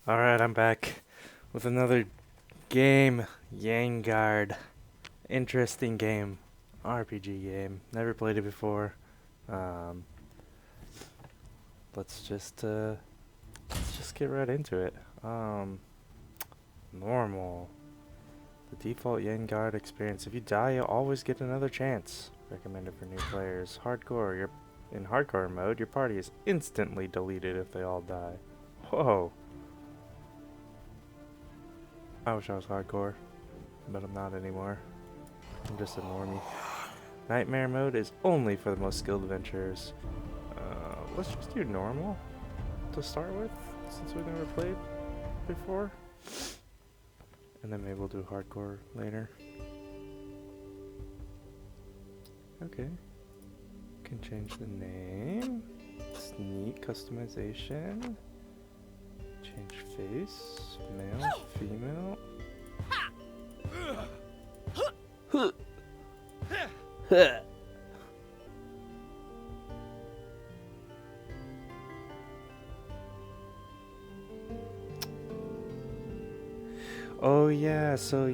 Alright, I'm back with another game. Yaengard. Interesting game. RPG game. Never played it before. Um, let's just get right into it. Normal. The default Yaengard experience. If you die, you'll always get another chance. Recommended for new players. Hardcore. In hardcore mode, your party is instantly deleted if they all die. Whoa. I wish I was hardcore, but I'm not anymore. I'm just a normie. Nightmare mode is only for the most skilled adventurers. Let's just do normal to start with, since we've never played before. And then maybe we'll do hardcore later. Okay. Can change the name. Sneak customization. Change face. Male, female. Oh yeah, so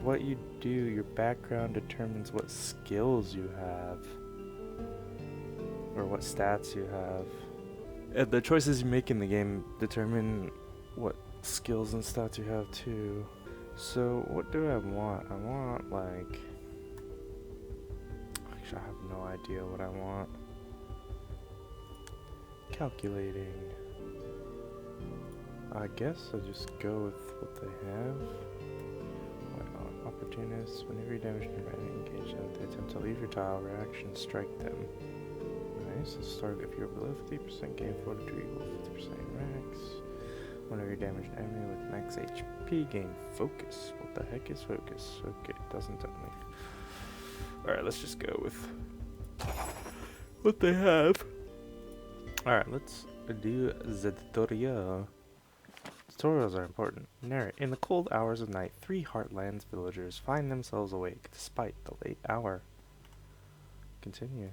what you do, your background determines what skills you have. Or what stats you have. And the choices you make in the game determine what skills and stats you have too. So what do I want? I want like... Actually, I have no idea what I want. Calculating. I guess I'll just go with what they have. Why not? Opportunists. Whenever you damage an enemy, engage them. They attempt to leave your tile. Reaction, strike them. Nice. Let's start if you're below 50%, gain fortitude equal 50% max. Whenever you damage an enemy with max HP, gain focus. What the heck is focus? Okay, it doesn't tell me. Alright, let's just go with what they have. Alright, let's do the tutorial. Tutorials are important. Narrate. In the cold hours of night, 3 Heartlands villagers find themselves awake despite the late hour. Continue.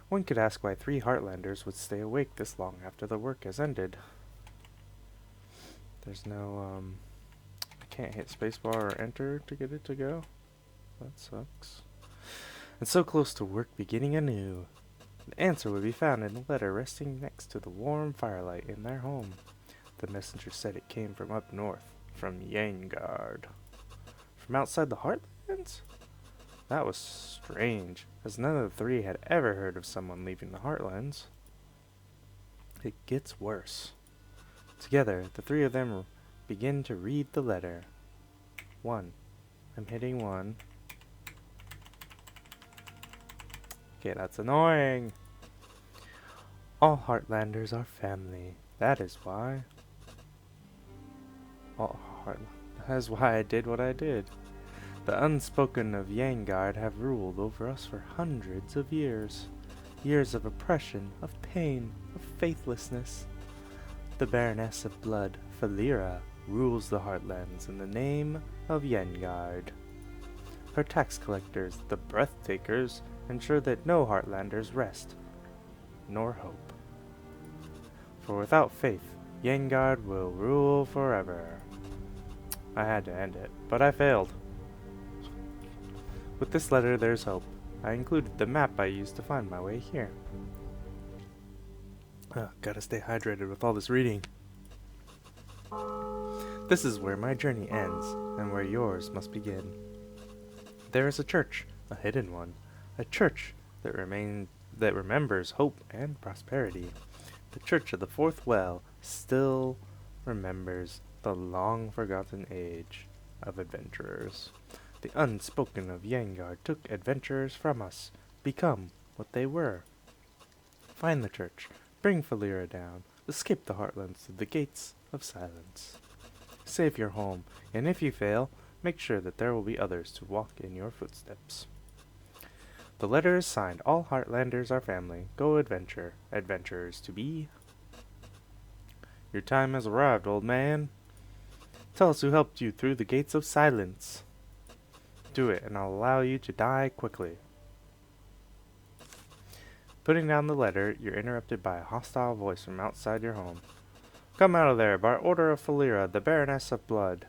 One could ask why 3 Heartlanders would stay awake this long after the work has ended. There's no, I can't hit spacebar or enter to get it to go. That sucks. And so close to work beginning anew. The answer would be found in a letter resting next to the warm firelight in their home. The messenger said it came from up north, from Yaengard. From outside the Heartlands? That was strange, as none of the 3 had ever heard of someone leaving the Heartlands. It gets worse. Together, the 3 of them begin to read the letter. 1. I'm hitting 1. Okay, that's annoying. All Heartlanders are family. That is why. That is why I did what I did. The unspoken of Yaengard have ruled over us for hundreds of years. Years of oppression, of pain, of faithlessness. The Baroness of Blood, Falira, rules the Heartlands in the name of Yaengard. Her tax collectors, the Breathtakers, ensure that no Heartlanders rest, nor hope. For without faith, Yaengard will rule forever. I had to end it, but I failed. With this letter, there's hope. I included the map I used to find my way here. Gotta stay hydrated with all this reading. This is where my journey ends, and where yours must begin. There is a church, a hidden one, a church that remembers hope and prosperity. The Church of the Fourth Well still remembers the long-forgotten age of adventurers. The unspoken of Yaengard took adventurers from us, become what they were. Find the church, bring Falira down, escape the Heartlands through the gates of silence. Save your home, and if you fail, make sure that there will be others to walk in your footsteps. The letter is signed, all Heartlanders are family. Go adventure, adventurers to be. Your time has arrived, old man. Tell us who helped you through the gates of silence. Do it, and I'll allow you to die quickly. Putting down the letter, you're interrupted by a hostile voice from outside your home. Come out of there, by order of Falira, the Baroness of Blood.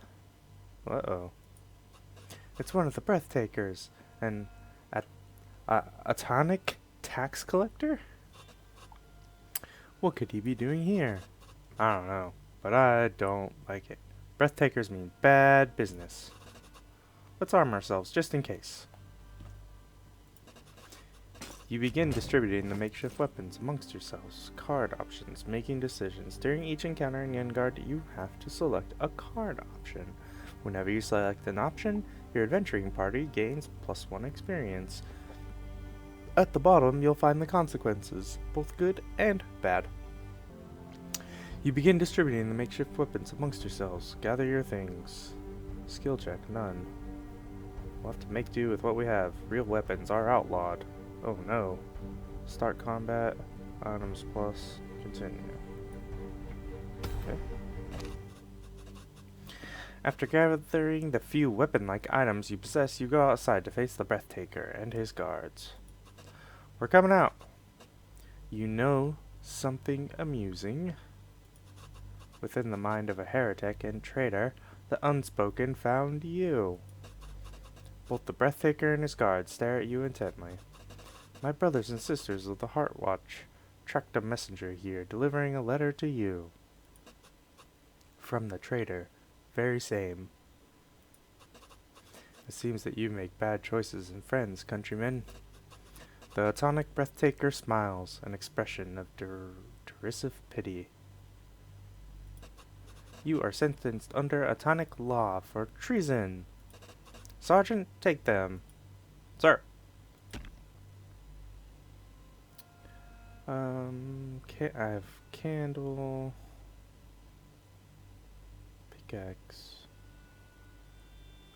Uh-oh. It's one of the Breathtakers, an Atonic tax collector? What could he be doing here? I don't know, but I don't like it. Breathtakers mean bad business. Let's arm ourselves, just in case. You begin distributing the makeshift weapons amongst yourselves. Card options, making decisions. During each encounter in Yaengard, you have to select a card option. Whenever you select an option, your adventuring party gains +1 experience. At the bottom, you'll find the consequences, both good and bad. You begin distributing the makeshift weapons amongst yourselves. Gather your things. Skill check, none. We'll have to make do with what we have. Real weapons are outlawed. Oh no. Start combat. Items plus. Continue. Okay. After gathering the few weapon-like items you possess, you go outside to face the Breathtaker and his guards. We're coming out. You know something amusing? Within the mind of a heretic and traitor, the Unspoken found you. Both the Breathtaker and his guards stare at you intently. My brothers and sisters of the Heart Watch tracked a messenger here, delivering a letter to you. From the traitor, very same. It seems that you make bad choices in friends, countrymen. The Atonic Breathtaker smiles, an expression of derisive pity. You are sentenced under Atonic law for treason. Sergeant, take them. Sir. I have candle, pickaxe.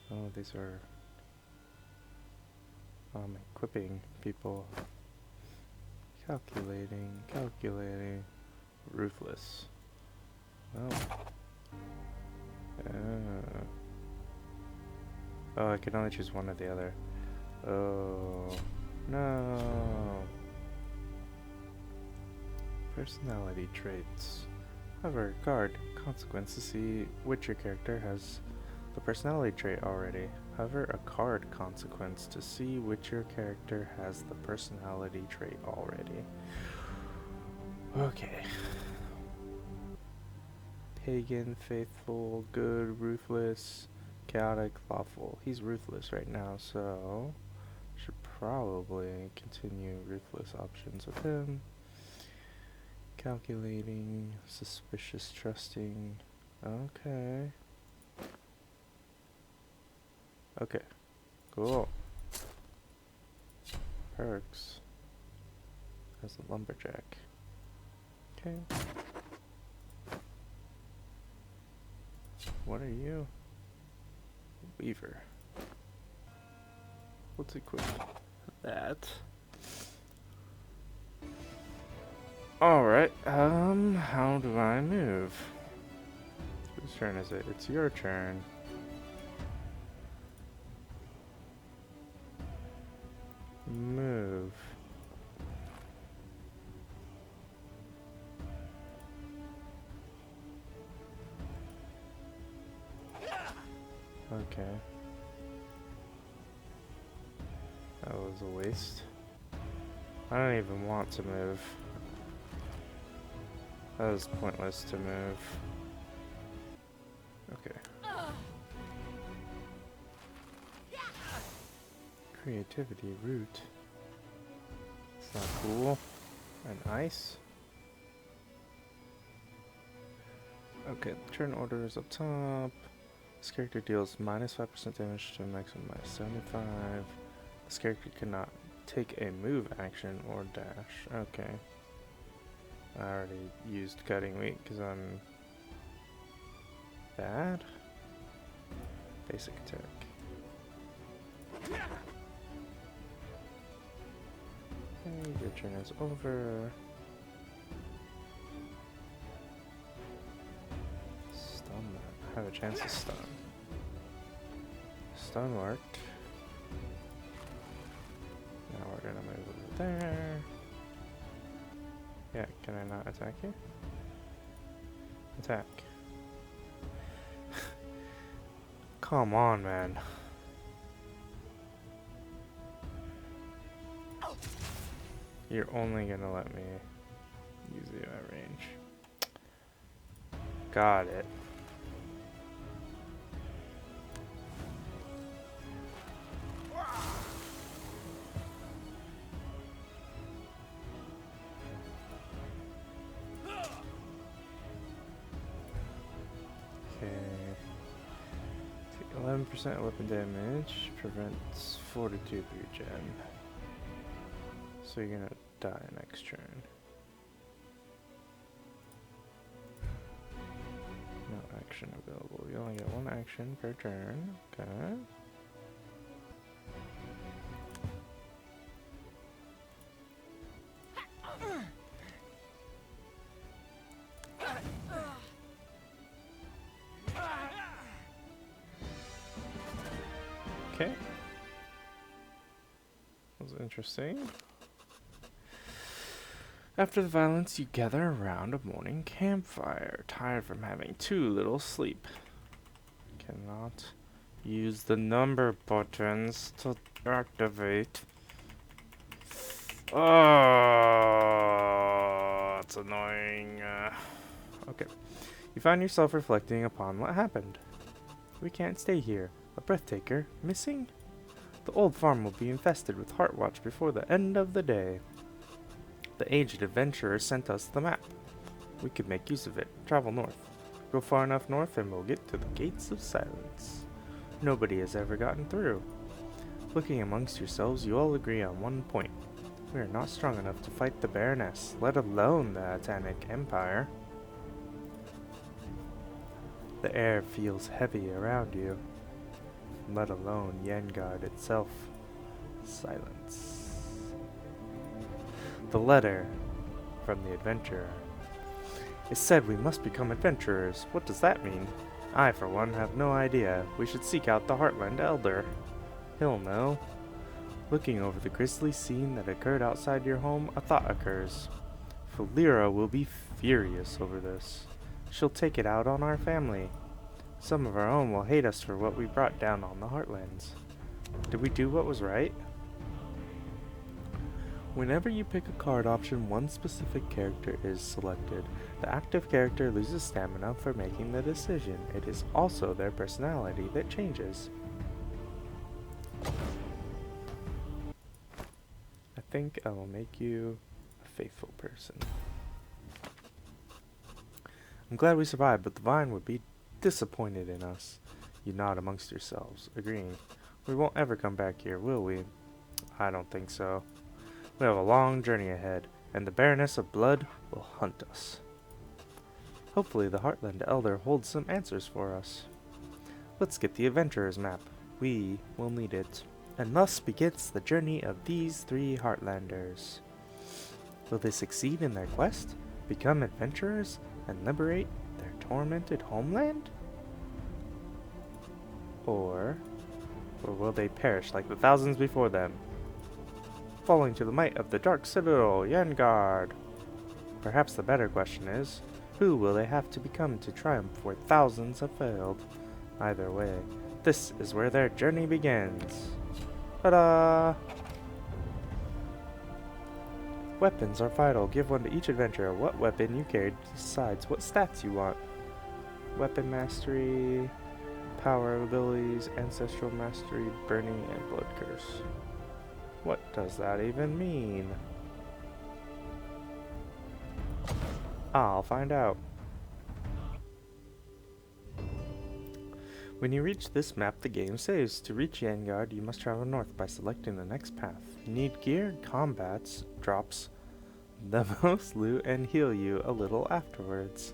Oh, these are equipping people. Calculating. Ruthless. Oh. Oh, I can only choose one or the other. Oh, no. Personality traits. However, card consequence to see which your character has the personality trait already. However, a card consequence to see which your character has the personality trait already. Okay. Pagan, faithful, good, ruthless, chaotic, lawful. He's ruthless right now, so should probably continue ruthless options with him. Calculating, suspicious, trusting. Okay. Okay. Cool. Perks. As a lumberjack. Okay. What are you? Weaver. Let's equip that. Alright, how do I move? Whose turn is it? It's your turn. Move. Okay. That was a waste. I don't even want to move. That was pointless to move. Okay. Creativity root. It's not cool. And ice. Okay, turn order is up top. This character deals -5% damage to a maximum -75. This character cannot take a move action or dash. Okay. I already used cutting weight because I'm bad. Basic attack. Okay, your turn is over. Stun that. I have a chance to stun. Stun worked. Now we're gonna move over there. Yeah, can I not attack you? Attack. Come on, man. You're only gonna let me use you at range. Got it. Okay. Take 11% weapon damage, prevents fortitude regen. So you're gonna die next turn. No action available. You only get one action per turn. Okay. Okay. That was interesting. After the violence, you gather around a morning campfire, tired from having too little sleep. Cannot use the number buttons to activate. Oh, it's annoying. Okay. You find yourself reflecting upon what happened. We can't stay here. A breathtaker missing? The old farm will be infested with Heartwatch before the end of the day. The aged adventurer sent us the map. We could make use of it. Travel north. Go far enough north and we'll get to the Gates of Silence. Nobody has ever gotten through. Looking amongst yourselves, you all agree on one point. We are not strong enough to fight the Baroness, let alone the Atanic Empire. The air feels heavy around you, let alone Yaengard itself. Silence. The letter from the adventurer. It said we must become adventurers. What does that mean? I, for one, have no idea. We should seek out the Heartland Elder. He'll know. Looking over the grisly scene that occurred outside your home, a thought occurs. Falira will be furious over this. She'll take it out on our family. Some of our own will hate us for what we brought down on the Heartlands. Did we do what was right? Whenever you pick a card option, one specific character is selected. The active character loses stamina for making the decision. It is also their personality that changes. I think I will make you a faithful person. I'm glad we survived, but the Vine would be disappointed in us. You nod amongst yourselves, agreeing. We won't ever come back here, will we? I don't think so. We have a long journey ahead, and the Baroness of Blood will hunt us. Hopefully the Heartland Elder holds some answers for us. Let's get the Adventurer's map. We will need it. And thus begins the journey of these three Heartlanders. Will they succeed in their quest, become adventurers, and liberate their tormented homeland? Or will they perish like the thousands before them, falling to the might of the Dark Citadel, Yaengard? Perhaps the better question is, who will they have to become to triumph where thousands have failed? Either way, this is where their journey begins. Ta-da! Weapons are vital. Give one to each adventurer. What weapon you carry decides what stats you want. Weapon mastery, power abilities, ancestral mastery, burning, and blood curse. What does that even mean? I'll find out. When you reach this map, the game saves. To reach Yaengard, you must travel north by selecting the next path. You need gear, combats, drops the most loot, and heal you a little afterwards.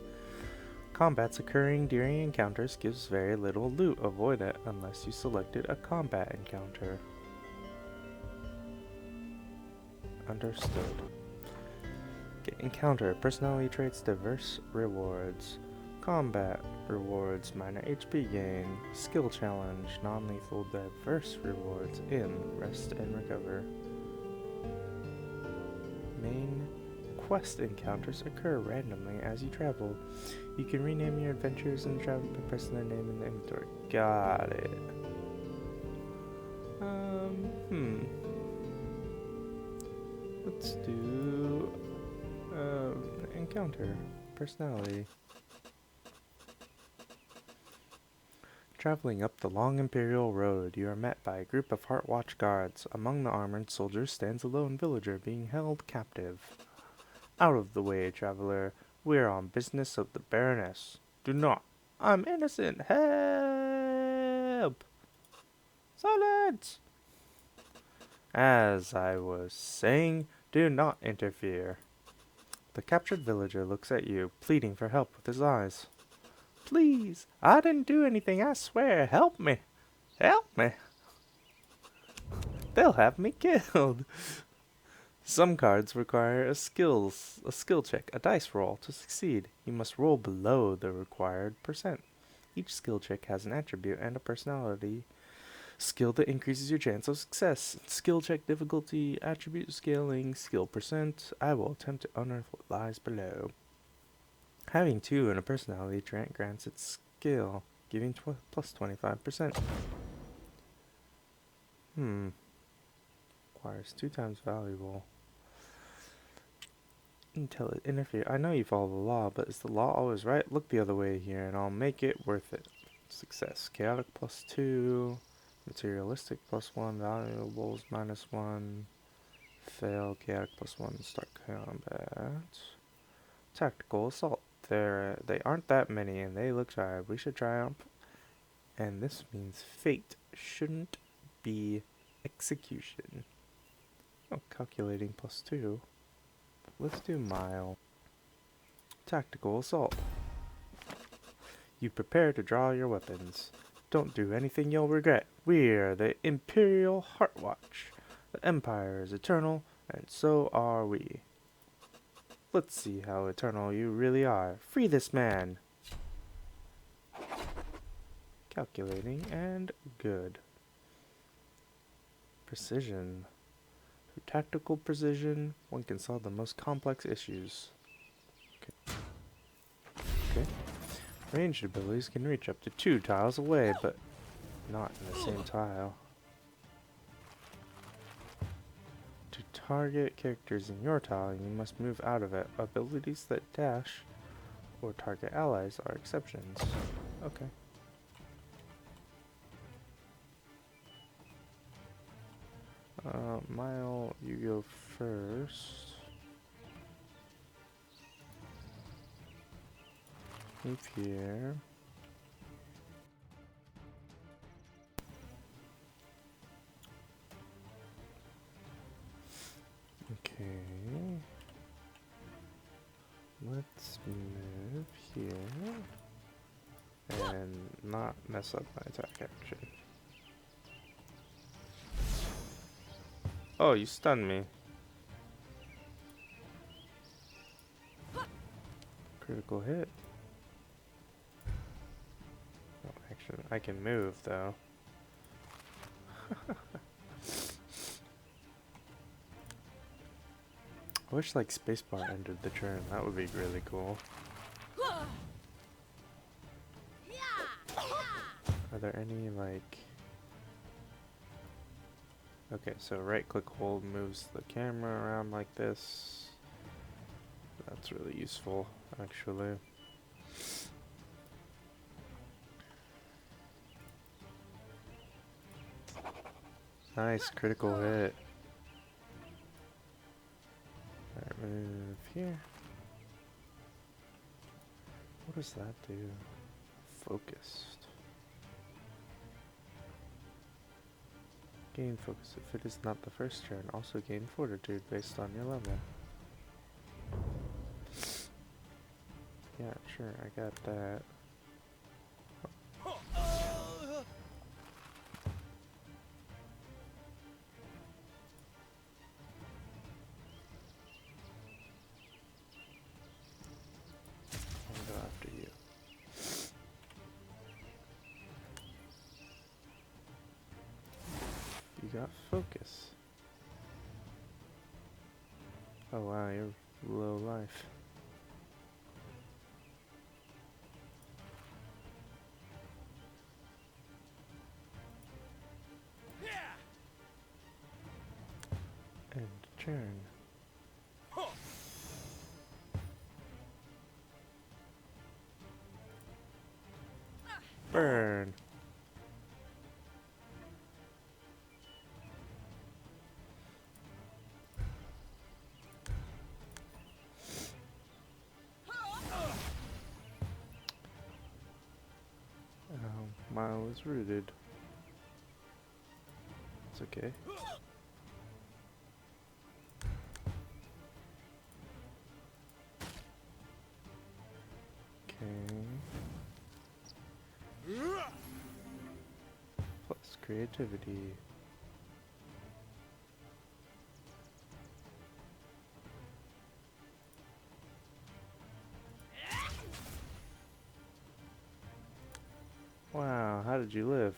Combats occurring during encounters gives very little loot. Avoid it unless you selected a combat encounter. Understood. Get encounter. Personality traits, diverse rewards. Combat rewards, minor HP gain. Skill challenge, non-lethal, diverse rewards in rest and recover. Main quest encounters occur randomly as you travel. You can rename your adventures and travel by pressing their name in the inventory. Got it. Let's do encounter personality. Traveling up the long Imperial Road, you are met by a group of Heart Watch guards. Among the armored soldiers stands a lone villager being held captive. Out of the way, traveler. We are on business of the Baroness. Do not. I'm innocent. Help! Silence! As I was saying, do not interfere. The captured villager looks at you, pleading for help with his eyes. Please, I didn't do anything, I swear. Help me. Help me. They'll have me killed. Some cards require a skill check, a dice roll, to succeed. You must roll below the required %. Each skill check has an attribute and a personality skill that increases your chance of success. Skill check difficulty, attribute scaling, skill %. I will attempt to unearth what lies below. Having 2 in a personality trait grants its skill, giving plus 25%. Requires 2 times valuable. Until it interfere. I know you follow the law, but is the law always right? Look the other way here, and I'll make it worth it. Success. Chaotic plus 2. Materialistic plus 1. Valuables minus 1. Fail. Chaotic plus 1. Start combat. Tactical assault. They aren't that many, and they look tired. We should triumph. And this means fate shouldn't be execution. Oh, calculating plus 2. Let's do mile. Tactical assault. You prepare to draw your weapons. Don't do anything you'll regret. We're the Imperial Heart Watch. The Empire is eternal, and so are we. Let's see how eternal you really are. Free this man. Calculating and good. Precision. Through tactical precision, one can solve the most complex issues. Okay. Ranged abilities can reach up to 2 tiles away, but not in the same tile. To target characters in your tile, you must move out of it. Abilities that dash or target allies are exceptions. Okay. Mile, you go first. Move here. Okay. Let's move here. And not mess up my attack action. Oh, you stunned me. Critical hit. Oh, actually, I can move though. I wish like spacebar ended the turn. That would be really cool. Are there any like... Okay, so right click hold moves the camera around like this. That's really useful, actually. Nice, critical hit. Alright, move here. What does that do? Focused. Gain focus if it is not the first turn. Also gain fortitude based on your level. Yeah, sure, I got that. I'll go after you. You got focus. Oh wow, you're Low life. And turn. Burn. Mile is rooted. It's okay. Okay. Plus creativity. Wow, how did you live?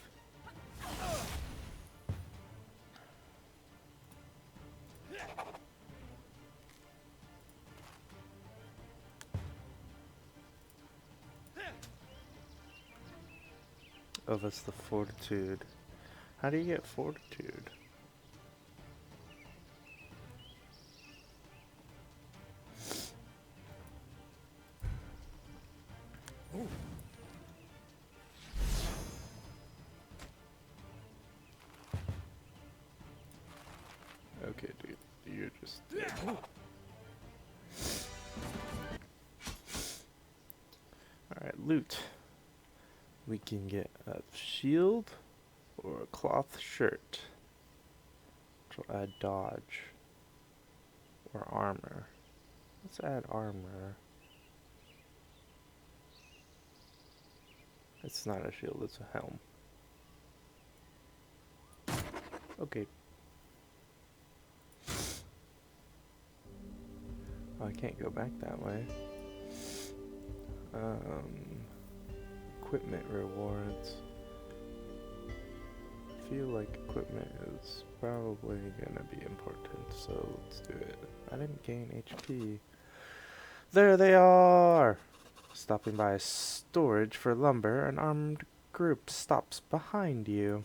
Oh, that's the fortitude. How do you get fortitude? Okay, dude, you're just dead. Alright, loot. We can get a shield or a cloth shirt. Which will add dodge. Or armor. Let's add armor. It's not a shield, it's a helm. Okay. Oh, I can't go back that way. Equipment rewards. I feel like equipment is probably gonna be important, so let's do it. I didn't gain HP. There they are! Stopping by a storage for lumber, an armed group stops behind you.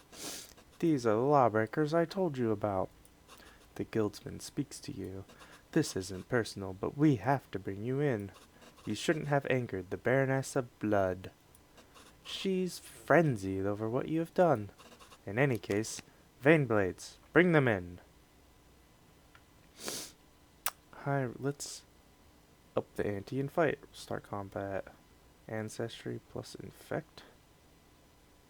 These are the lawbreakers I told you about. The guildsman speaks to you. This isn't personal, but we have to bring you in. You shouldn't have angered the Baroness of Blood. She's frenzied over what you have done. In any case, Vaneblades, bring them in. Hi, let's up the ante and fight. Start combat. Ancestry plus infect.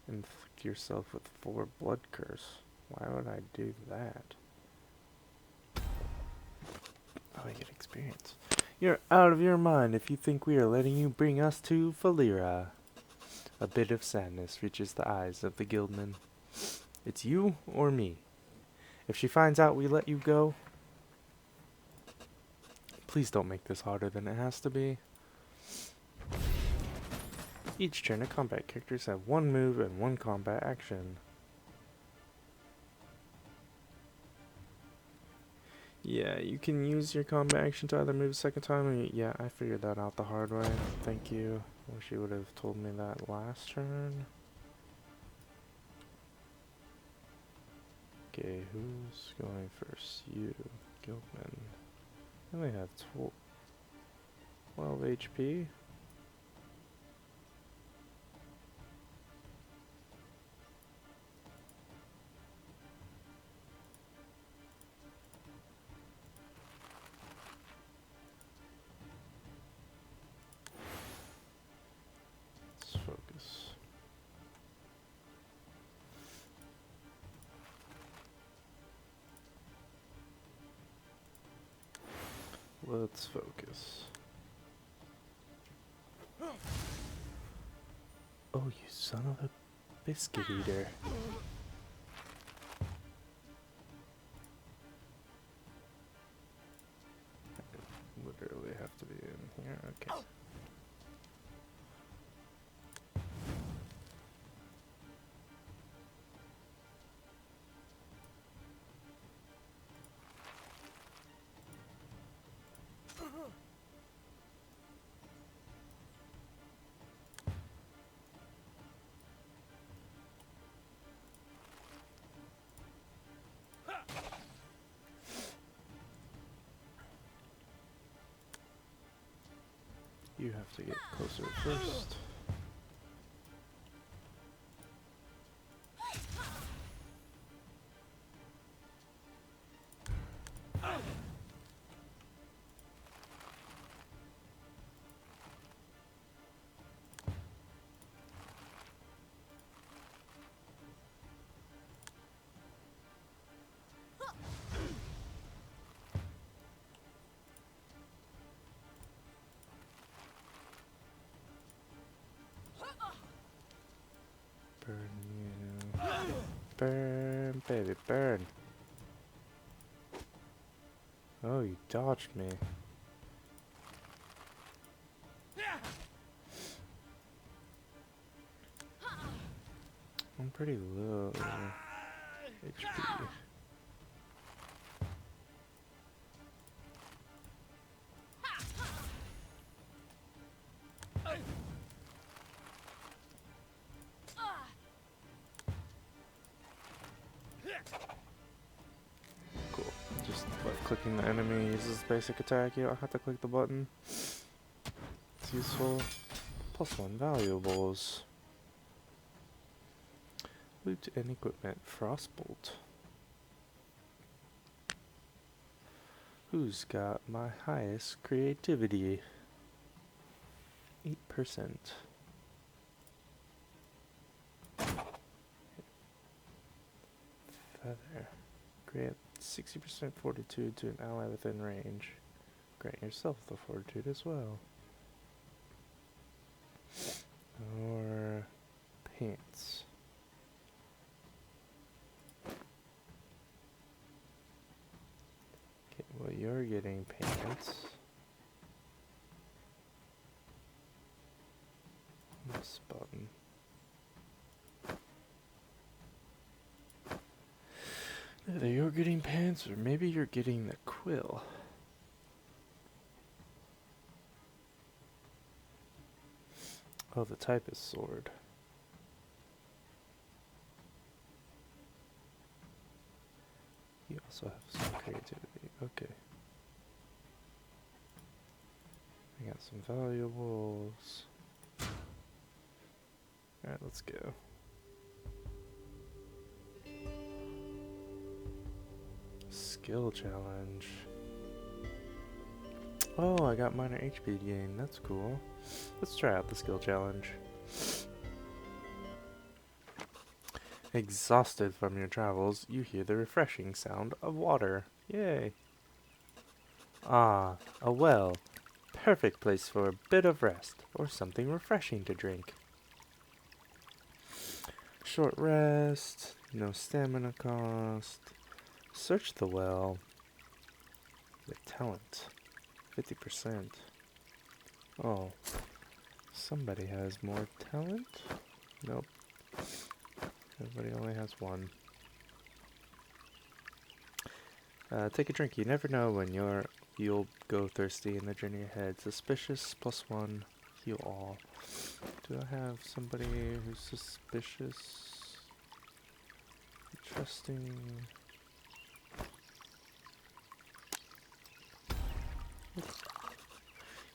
Inflict yourself with 4 blood curse. Why would I do that? Oh, I get experience. You're out of your mind if you think we are letting you bring us to Falira. A bit of sadness reaches the eyes of the guildman. It's you or me. If she finds out we let you go, please don't make this harder than it has to be. Each turn, the combat characters have 1 move and 1 combat action. Yeah, you can use your combat action to either move a second time or yeah, I figured that out the hard way. Thank you. Wish you would have told me that last turn. Okay, who's going first? You, Guildman. I only have 12 HP. Let's focus. Let's focus. Oh, you son of a biscuit eater. I literally have to be in here. Okay. You have to get closer first. Burn you. Burn, baby, burn. Oh, you dodged me. I'm pretty low HP. Cool. Just like clicking the enemy uses basic attack. You don't have to click the button. It's useful. +1 valuables. Loot and equipment. Frostbolt. Who's got my highest creativity? 8%. Feather. Grant 60% fortitude to an ally within range. Grant yourself the fortitude as well. Or pants. Okay, well you're getting pants. This button. Either you're getting pants or maybe you're getting the quill. Oh, the type is sword. You also have some creativity. Okay. I got some valuables. Alright, let's go. Skill challenge. Oh, I got minor HP gain. That's cool. Let's try out the skill challenge. Exhausted from your travels, you hear the refreshing sound of water. Yay! Ah, a well. Perfect place for a bit of rest or something refreshing to drink. Short rest, no stamina cost. Search the well. With talent. 50%. Oh. Somebody has more talent? Nope. Everybody only has one. Take a drink. You never know when you'll go thirsty in the journey ahead. Suspicious +1. Heal all. Do I have somebody who's suspicious? Trusting.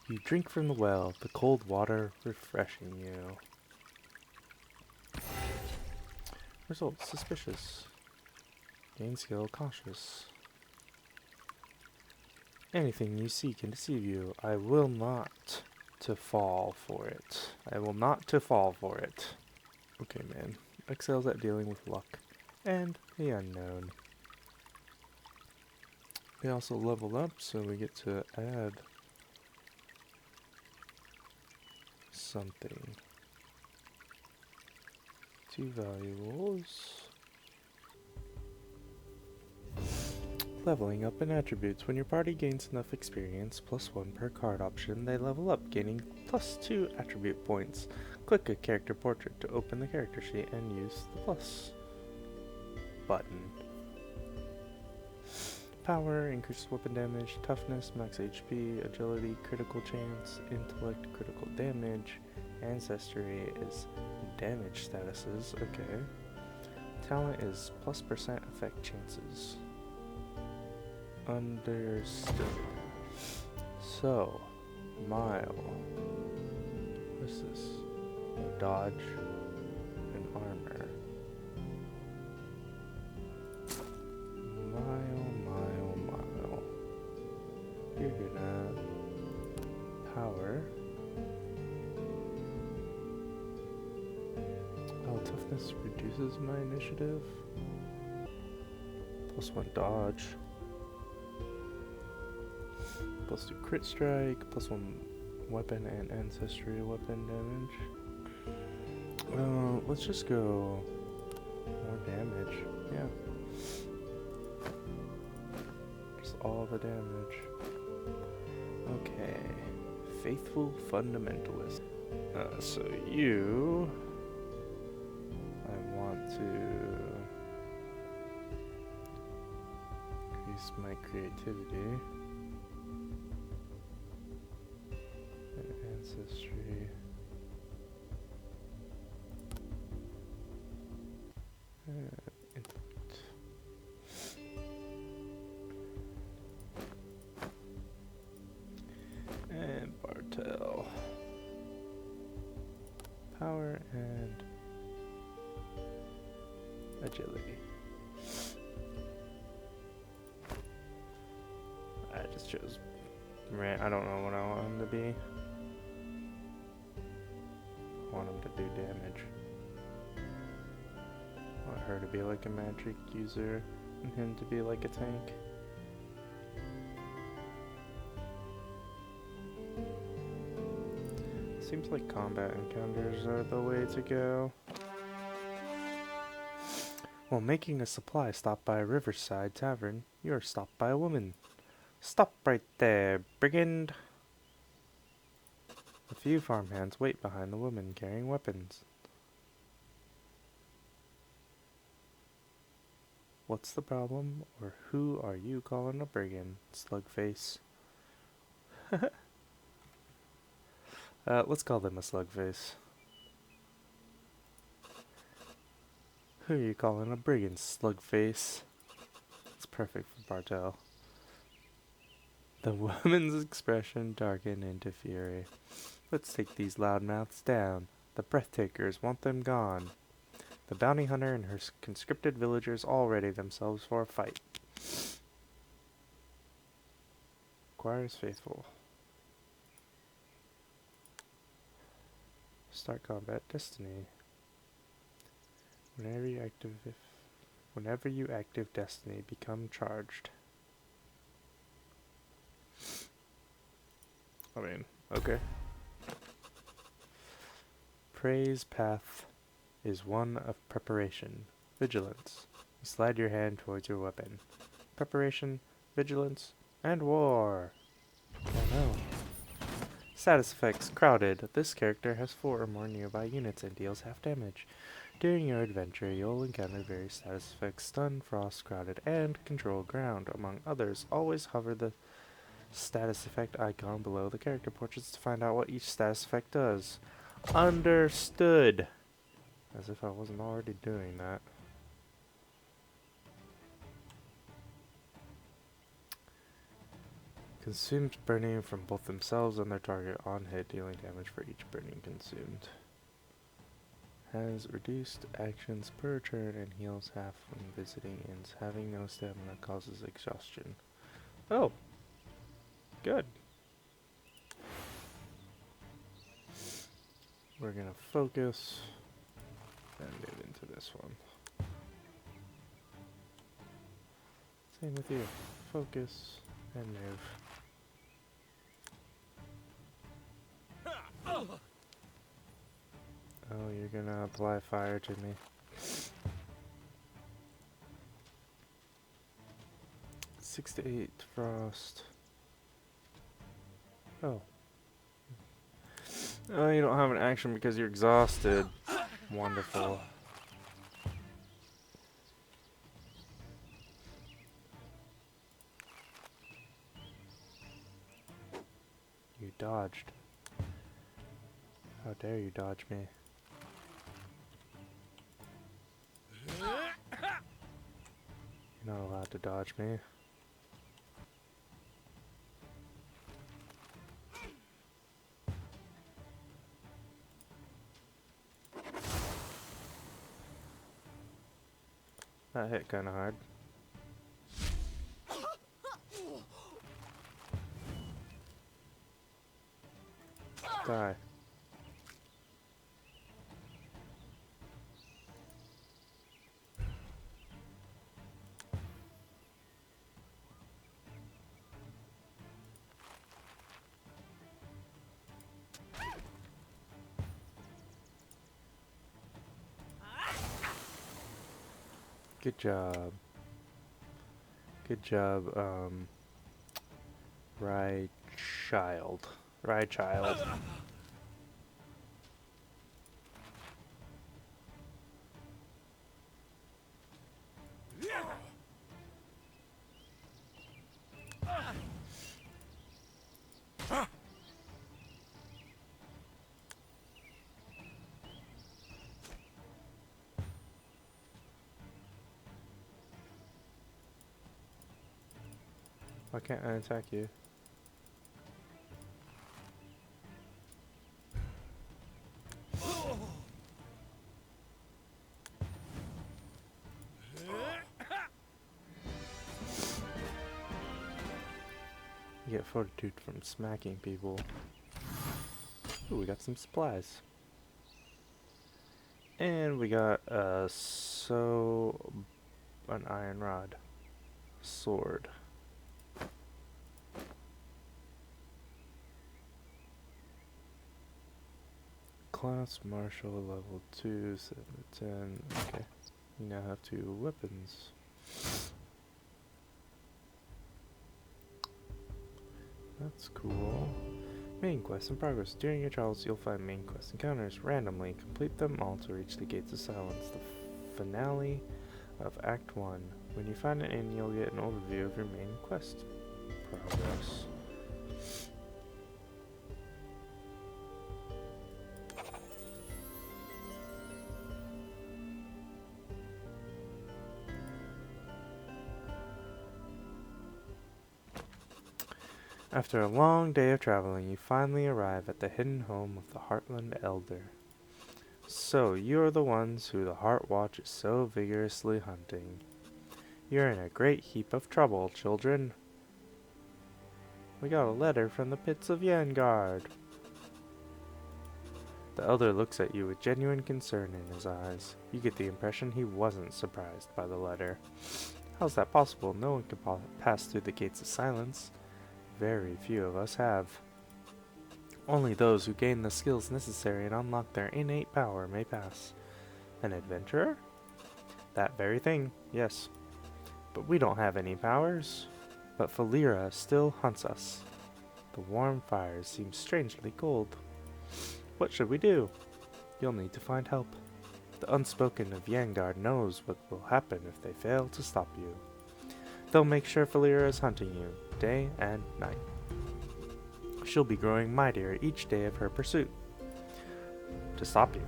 You drink from the well, the cold water refreshing you. Result, suspicious. Gain skill, cautious. Anything you see can deceive you. I will not to fall for it. I will not to fall for it. Okay, man. Excels at dealing with luck and the unknown. We also leveled up, so we get to add something. 2 valuables. Leveling up in attributes. When your party gains enough experience, +1 per card option, they level up, gaining +2 attribute points. Click a character portrait to open the character sheet and use the plus button. Power, increases weapon damage, toughness, max HP, agility, critical chance, intellect, critical damage, ancestry is damage statuses, okay. Talent is +% effect chances. Understood. So, Mile. What's this? Dodge and armor. Mile. You're gonna power. Oh, toughness reduces my initiative. +1 dodge. +2 crit strike. +1 weapon and ancestry weapon damage. Let's just go more damage. Yeah. Just all the damage. Okay. Faithful Fundamentalist. So you... I want to increase my creativity and ancestry. Intellect. And Bartel. Power and agility. I just chose I don't know what I want him to be. I want him to do damage. I want her to be like a magic user and him to be like a tank. Seems like combat encounters are the way to go. While making a supply stop by a riverside tavern, you are stopped by a woman. Stop right there, brigand! A few farmhands wait behind the woman carrying weapons. What's the problem, or who are you calling a brigand, Slugface? Let's call them a Slugface. Who are you calling a brigand, Slugface? It's perfect for Bartel. The woman's expression darkened into fury. Let's take these loudmouths down. The breathtakers want them gone. The bounty hunter and her conscripted villagers all ready themselves for a fight. Requires faithful. Start combat destiny. Whenever you active destiny, become charged. I mean, okay. Praise path is one of preparation, vigilance. You slide your hand towards your weapon. Preparation, vigilance, and war. Oh no. Status effects crowded. This character has 4 or more nearby units and deals half damage. During your adventure, you'll encounter various status effects: stun, frost, crowded, and control ground, among others. Always hover the status effect icon below the character portraits to find out what each status effect does. Understood. As if I wasn't already doing that. Consumes burning from both themselves and their target on hit, dealing damage for each burning consumed. Has reduced actions per turn and heals half when visiting inns. Having no stamina causes exhaustion. Oh! Good. We're gonna focus and move into this one. Same with you. Focus and move. Oh, you're gonna apply fire to me. 6 to 8 frost. Oh. Oh, you don't have an action because you're exhausted. Wonderful. You dodged. How dare you dodge me? You're not allowed to dodge me. That hit kinda hard. Die. Good job. Good job, Rye Child. Rye Child. Why can't I attack you? You get fortitude from smacking people. Ooh, we got some supplies. And we got an iron rod. Sword. Class Martial level 2, 7 to 10. Okay. You now have 2 weapons. That's cool. Main quest in progress. During your travels, you'll find main quest encounters randomly. Complete them all to reach the Gates of Silence, the finale of Act 1. When you find an inn, you'll get an overview of your main quest progress. After a long day of traveling, you finally arrive at the hidden home of the Heartland Elder. So, you're the ones who the Heart Watch is so vigorously hunting. You're in a great heap of trouble, children. We got a letter from the pits of Yaengard. The Elder looks at you with genuine concern in his eyes. You get the impression he wasn't surprised by the letter. How's that possible? No one can pass through the Gates of Silence. Very few of us have. Only those who gain the skills necessary and unlock their innate power may pass. An adventurer? That very thing, yes. But we don't have any powers. But Falira still hunts us. The warm fires seem strangely cold. What should we do? You'll need to find help. The Unspoken of Yaengard knows what will happen if they fail to stop you. They'll make sure Falira is hunting you, day and night. She'll be growing mightier each day of her pursuit. To stop you.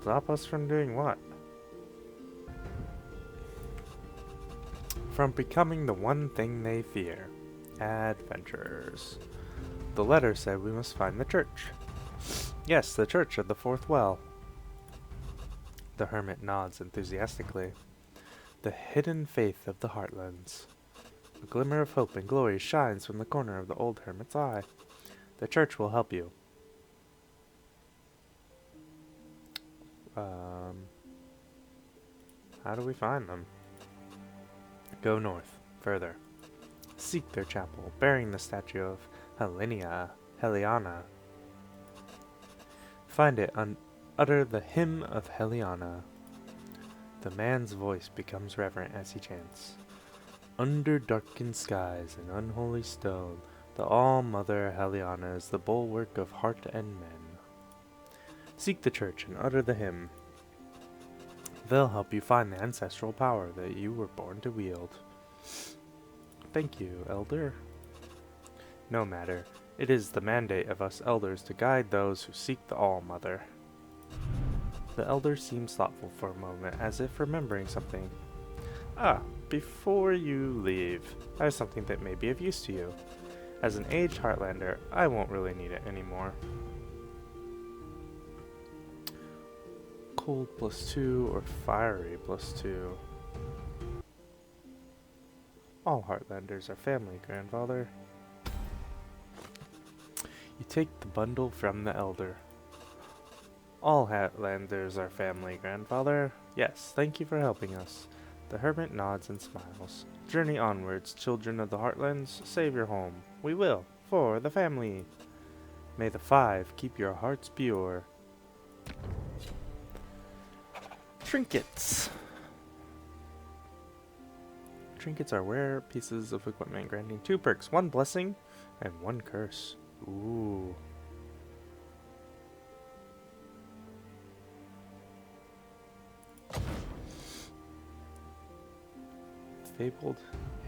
Stop us from doing what? From becoming the one thing they fear. Adventurers. The letter said we must find the church. Yes, the church of the Fourth Well. The hermit nods enthusiastically. The hidden faith of the Heartlands. A glimmer of hope and glory shines from the corner of the old hermit's eye. The church will help you. How do we find them? Go north, further. Seek their chapel, bearing the statue of Heliana. Find it and utter the hymn of Heliana. The man's voice becomes reverent as he chants. Under darkened skies and unholy stone, the All-Mother Heliana is the bulwark of heart and men. Seek the church and utter the hymn. They'll help you find the ancestral power that you were born to wield. Thank you, Elder. No matter. It is the mandate of us elders to guide those who seek the All-Mother. The elder seems thoughtful for a moment, as if remembering something. Before you leave, I have something that may be of use to you. As an aged Heartlander, I won't really need it anymore. Cold +2 or fiery +2. All Heartlanders are family, grandfather. You take the bundle from the elder. All Heartlanders are family, grandfather. Yes, thank you for helping us. The hermit nods and smiles. Journey onwards, children of the Heartlands. Save your home. We will, for the family. May the 5 keep your hearts pure. Trinkets. Trinkets are rare pieces of equipment granting 2 perks, 1 blessing and 1 curse. Ooh. Fabled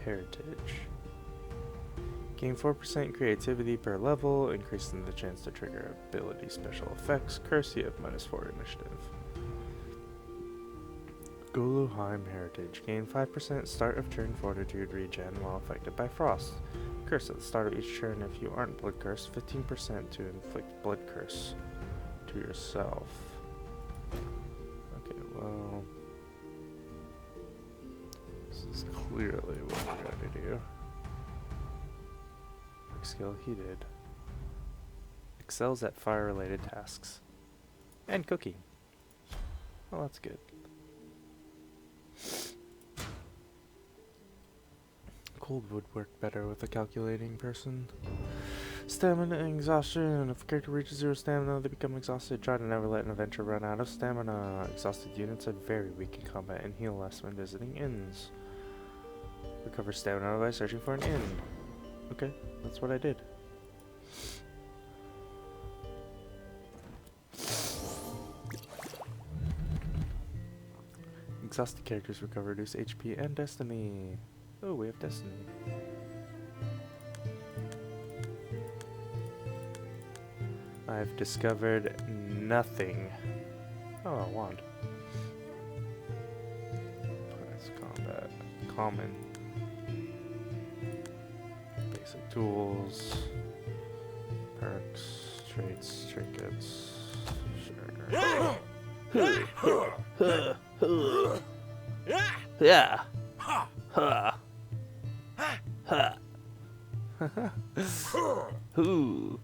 Heritage. Gain 4% creativity per level, increasing the chance to trigger ability special effects. Curse, you have -4 initiative. Goluheim Heritage. Gain 5% start of turn fortitude regen while affected by frost. Curse at the start of each turn if you aren't blood cursed. 15% to inflict blood curse to yourself. Okay, well, this is clearly what we're going to do. Skill heated. Excels at fire-related tasks. And cooking. Well, that's good. Cold would work better with a calculating person. Stamina and exhaustion. If a character reaches 0 stamina, they become exhausted. Try to never let an adventurer run out of stamina. Exhausted units are very weak in combat and heal less when visiting inns. Recover stamina by searching for an inn. Okay, that's what I did. Exhausted characters recover reduced HP and destiny. Oh, we have destiny. I've discovered nothing. Oh, a wand. That's combat. Common. Basic tools. Perks. Traits. Trinkets. Sure. Yeah. Ha. Ha. Who?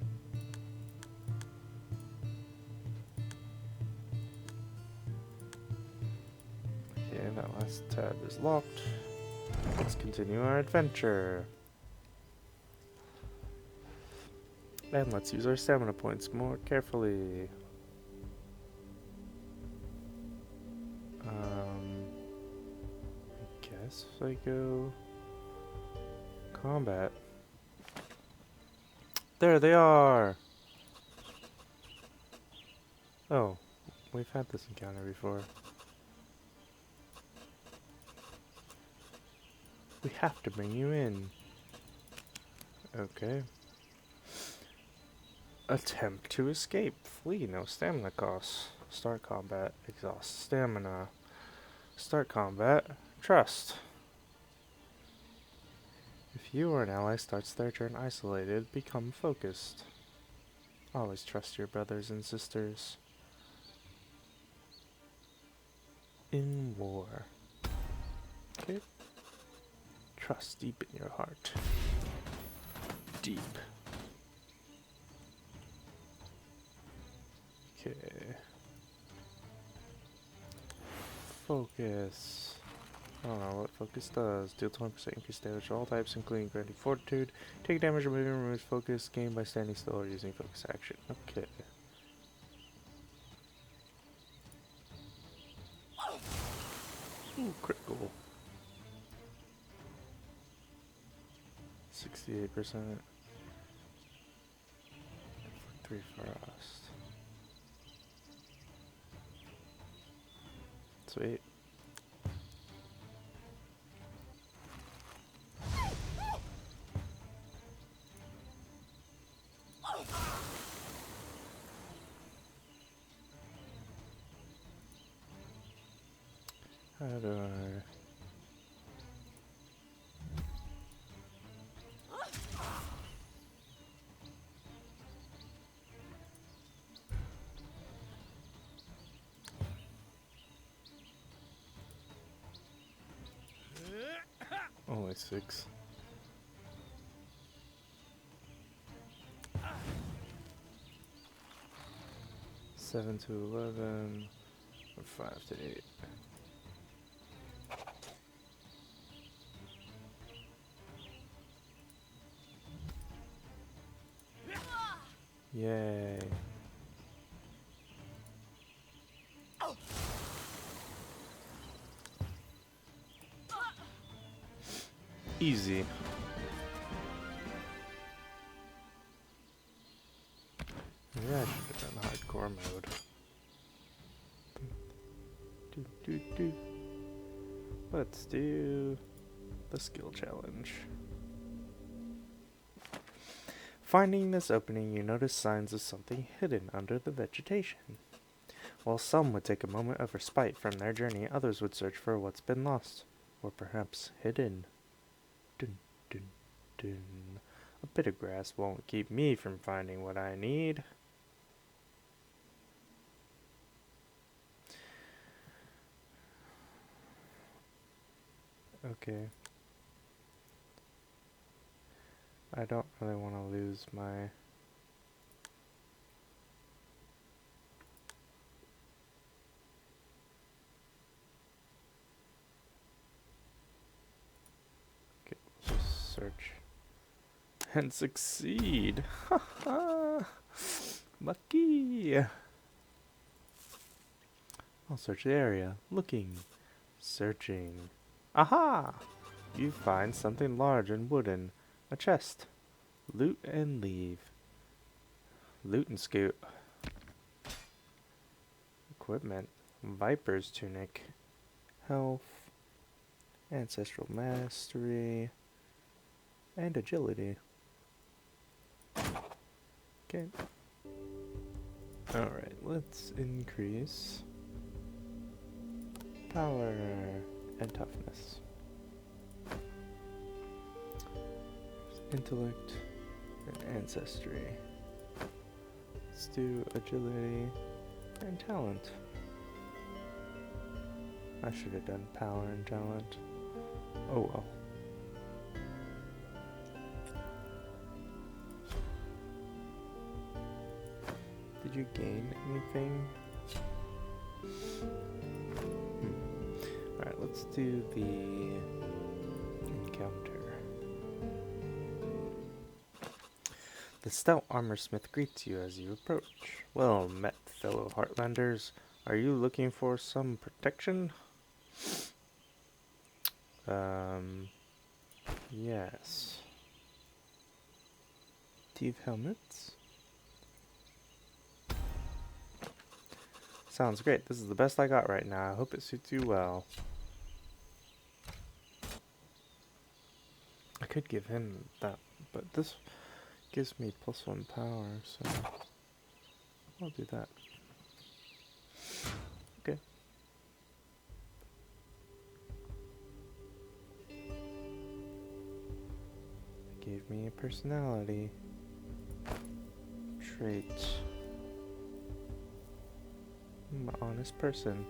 Okay, that last tab is locked. Let's continue our adventure. And let's use our stamina points more carefully. I guess I go combat. There they are! Oh, we've had this encounter before. We have to bring you in. Okay. Attempt to escape. Flee, no stamina costs. Start combat. Exhaust stamina. Start combat. Trust. If you or an ally starts their turn isolated, become focused. Always trust your brothers and sisters. In war. Okay. Trust deep in your heart. Deep. Okay. Focus. I don't know what focus does. Deal 20% increased damage to all types, including granting fortitude. Take damage removing removes focus. Gain by standing still or using focus action. Okay. Ooh, critical. 68%. 3 frost. Sweet. How do I... Only 6. Seven to 11, or 5 to 8. Yay. Easy. Maybe I should have done hardcore mode. Let's do the skill challenge. Finding this opening, you notice signs of something hidden under the vegetation. While some would take a moment of respite from their journey, others would search for what's been lost, or perhaps hidden. Dun, dun, dun. A bit of grass won't keep me from finding what I need. Okay. I don't really want to lose my... Okay, we'll just search. And succeed! Haha! Lucky! I'll search the area. Looking. Searching. Aha! You find something large and wooden. A chest. Loot and leave. Loot and scoot. Equipment. Viper's tunic. Health. Ancestral mastery. And agility. Okay. Alright, let's increase power and toughness. Intellect and ancestry. Let's do agility and talent. I should have done power and talent. Oh well. Did you gain anything? Alright, let's do the encounter. The stout armorsmith greets you as you approach. Well met, fellow Heartlanders. Are you looking for some protection? Yes. Do you have helmets? Sounds great. This is the best I got right now. I hope it suits you well. I could give him that, but this gives me +1 power, so I'll do that. Okay. It gave me a personality trait. I'm an honest person.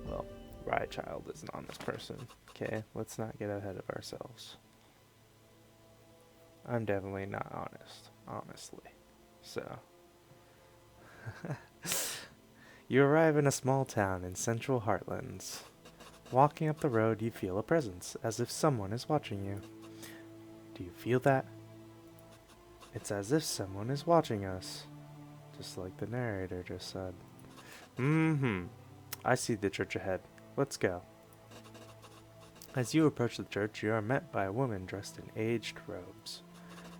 Well, Ryechild is an honest person. Okay, let's not get ahead of ourselves. I'm definitely not honest, honestly. So. You arrive in a small town in central Heartlands. Walking up the road, you feel a presence, as if someone is watching you. Do you feel that? It's as if someone is watching us. Just like the narrator just said. I see the church ahead. Let's go. As you approach the church, you are met by a woman dressed in aged robes.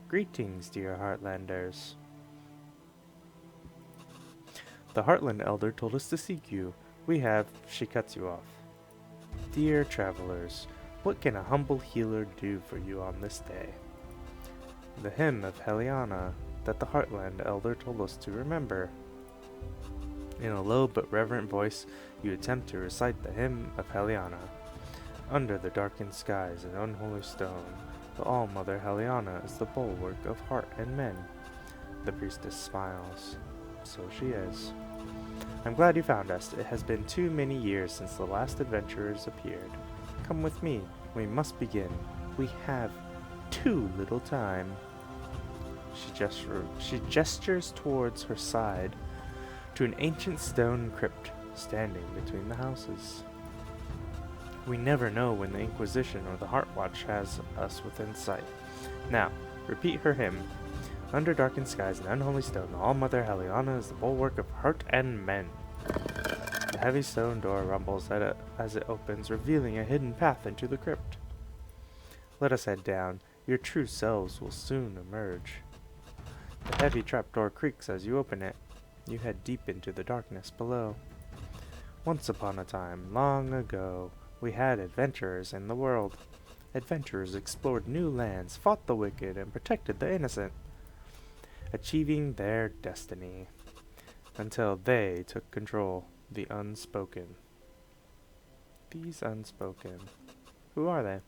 Greetings, dear Heartlanders. The Heartland Elder told us to seek you. She cuts you off. Dear travelers, what can a humble healer do for you on this day? The hymn of Heliana that the Heartland Elder told us to remember. In a low but reverent voice, you attempt to recite the hymn of Heliana. Under the darkened skies and unholy stone, the All-Mother Heliana is the bulwark of heart and men. The priestess smiles. So she is. I'm glad you found us. It has been too many years since the last adventurers appeared. Come with me. We must begin. We have too little time. She gestures towards her side to an ancient stone crypt standing between the houses. We never know when the Inquisition or the Heart Watch has us within sight. Now, repeat her hymn. Under darkened skies and unholy stone, All-Mother Heliana is the bulwark of heart and men. The heavy stone door rumbles as it opens, revealing a hidden path into the crypt. Let us head down. Your true selves will soon emerge. The heavy trapdoor creaks as you open it. You head deep into the darkness below. Once upon a time, long ago, we had adventurers in the world. Adventurers explored new lands, fought the wicked, and protected the innocent, achieving their destiny, until they took control. The unspoken. These unspoken. Who are they?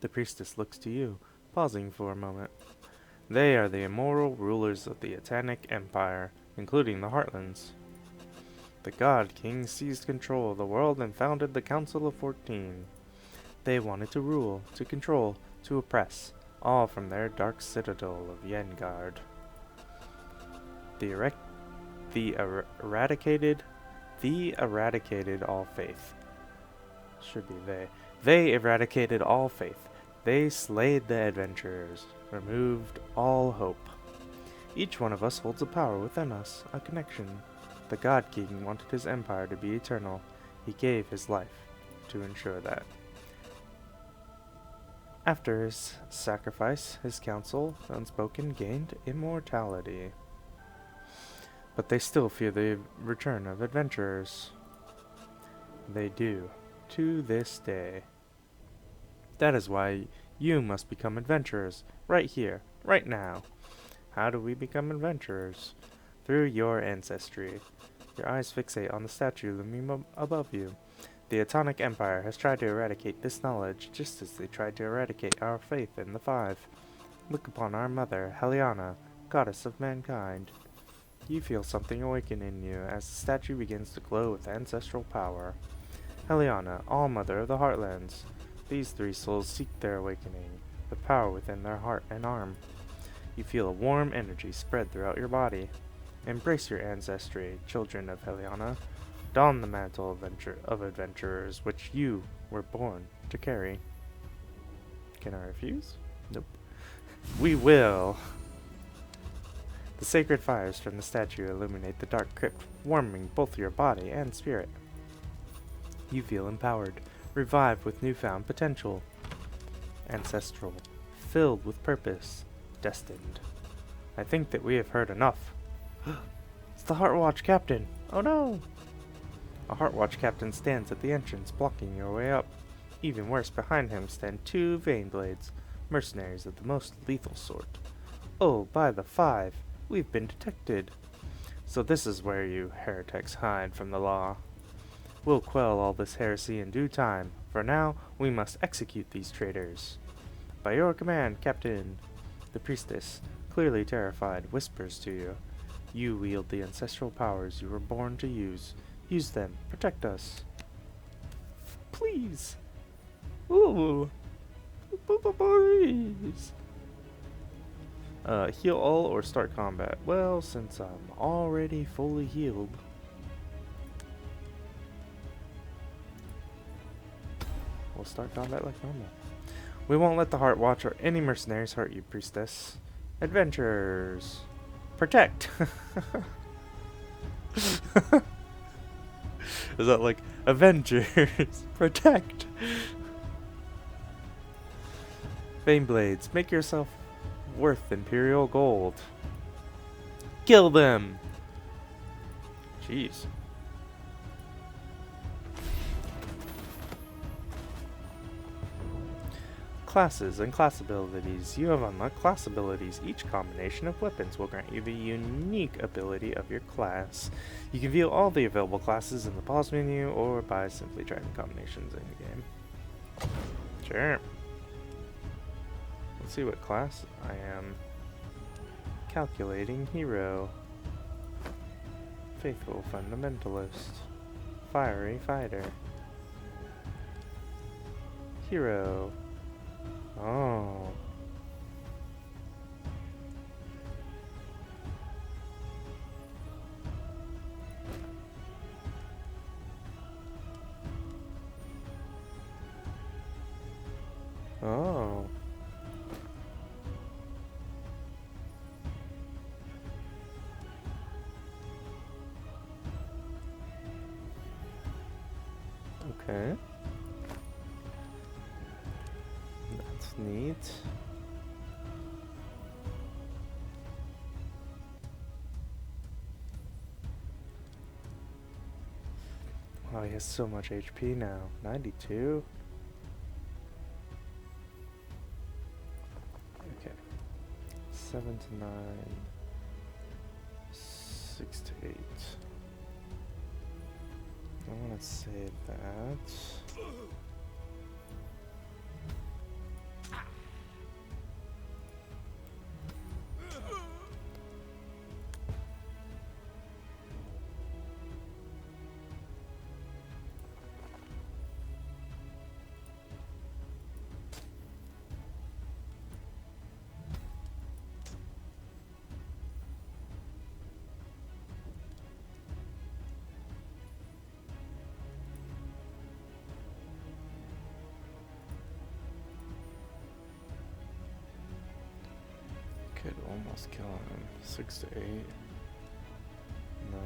The priestess looks to you, pausing for a moment. They are the immoral rulers of the Atanic Empire, including the Heartlands. The God King seized control of the world and founded the Council of 14. They wanted to rule, to control, to oppress, all from their dark citadel of Yaengard. The eradicated all faith. Should be they. They eradicated all faith. They slayed the adventurers, removed all hope. Each one of us holds a power within us, a connection. The God King wanted his empire to be eternal. He gave his life to ensure that. After his sacrifice, his council, the unspoken, gained immortality. But they still fear the return of adventurers. They do, to this day. That is why you must become adventurers, right here, right now. How do we become adventurers? Through your ancestry. Your eyes fixate on the statue looming above you. The Atonic Empire has tried to eradicate this knowledge, just as they tried to eradicate our faith in the Five. Look upon our mother, Heliana, goddess of mankind. You feel something awaken in you as the statue begins to glow with ancestral power. Heliana, All-Mother of the Heartlands. These three souls seek their awakening, the power within their heart and arm. You feel a warm energy spread throughout your body. Embrace your ancestry, children of Heliana. Don the mantle of adventurers, which you were born to carry. Can I refuse? Nope. We will! The sacred fires from the statue illuminate the dark crypt, warming both your body and spirit. You feel empowered, revived with newfound potential. Ancestral, filled with purpose, destined. I think that we have heard enough. It's the Heart Watch Captain! Oh no! A Heart Watch Captain stands at the entrance, blocking your way up. Even worse, behind him stand two Vaneblades, mercenaries of the most lethal sort. Oh, by the Five! We've been detected. So this is where you heretics hide from the law. We'll quell all this heresy in due time. For now, we must execute these traitors. By your command, Captain. The priestess, clearly terrified, whispers to you. You wield the ancestral powers you were born to use. Use them. Protect us. Please. Ooh. Please. Heal all or start combat. Well, since I'm already fully healed. We'll start combat like normal. We won't let the Heart Watch or any mercenaries hurt you, priestess. Adventurers. Protect! Is that like Avengers? Protect! Baneblades, make yourself worth Imperial gold. Kill them! Jeez. Classes and class abilities. You have unlocked class abilities. Each combination of weapons will grant you the unique ability of your class. You can view all the available classes in the pause menu or by simply trying the combinations in the game. Sure. Let's see what class I am. Calculating hero. Faithful fundamentalist. Fiery fighter. Hero. Oh. Oh. Okay. That's neat. Oh, he has so much HP now. 92? Okay. 7 to 9. 6 to 8. I want to save that. Could almost kill him. 6 to 8. No.